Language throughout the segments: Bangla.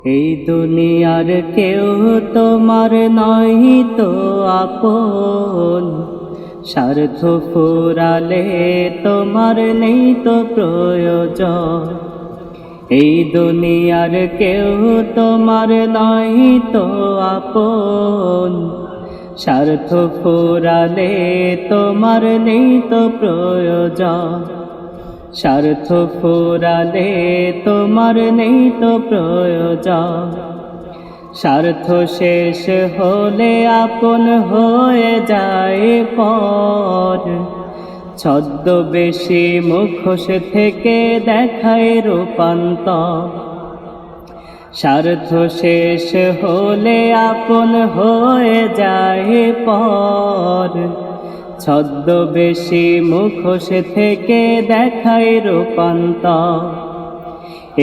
এই দুনিয়ার কেউ তোমার নয় তো আপন, স্বার্থ ফুরালে তোমার নেই তো প্রয়োজন। এই দুনিয়ার কেউ তোমার নয় তো আপন, স্বার্থ ফুরালে তোমার নেই তো প্রয়োজন। স্বার্থ ফুরালে তোমার নেই তো প্রয়োজন। স্বার্থ শেষ হলে আপন হয়ে যায় পর, ছদ্মবেশী মুখোশ থেকে দেখায় রূপান্তর। স্বার্থ শেষ হলে আপন হয়ে যায় পর, ছদ্মবেশী মুখোশ থেকে দেখায় রূপান্তর।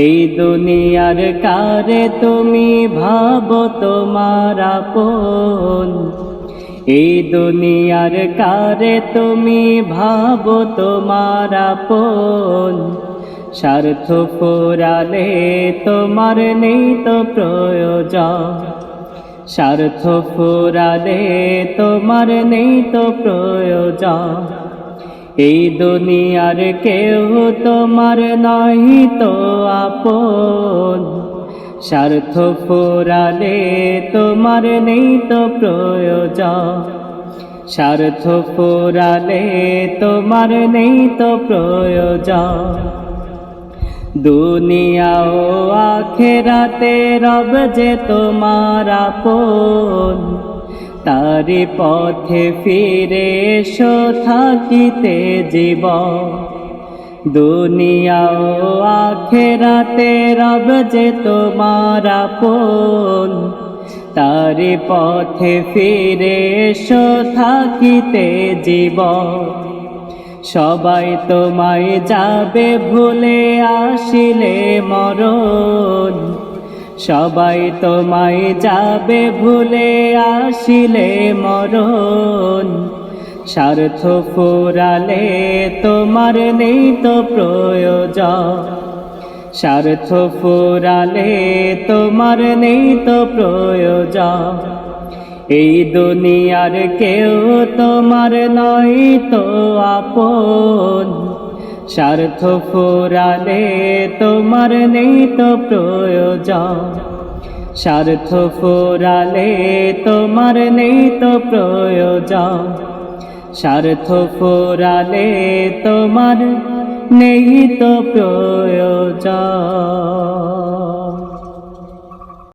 এই দুনিয়ার কারে তুমি ভাবো তোমার আপন, এই দুনিয়ার কারে তুমি ভাবো তোমার আপন। স্বার্থ ফুরালে তোমার নেই তো প্রয়োজন, স্বার্থ ফুরালে তোমার নেই তো প্রয়োজন। এই দুনিয়ার কেউ তোমার নয় তো আপন, স্বার্থ ফুরালে তোমার নেই তো প্রয়োজন। স্বার্থ ফুরালে তোমার নেই তো প্রয়োজন। দুনিয়া ও আখিরাতে রব যে তোমার আপন, তারি পথে ফিরে এসো থাকিতে জীবন। দুনিয়া ও আখিরাতে রব যে তোমার আপন, তারি পথে ফিরে এসো থাকিতে জীবন। সবাই তোমায় যাবে ভুলে আসিলে মরণ, সবাই তোমায় যাবে ভুলে আসিলে মরণ। স্বার্থ ফুরালে তোমার নেই তো প্রয়োজন, স্বার্থ ফুরালে তোমার নেই তো প্রয়োজন। এই দুনিয়ার কেউ তোমার নয় তো আপন, স্বার্থ ফুরালে তোমার নেই তো প্রয়োজন। স্বার্থ ফুরালে তোমার নেই তো প্রয়োজন। স্বার্থ ফুরালে তোমার নেই তো প্রয়োজন।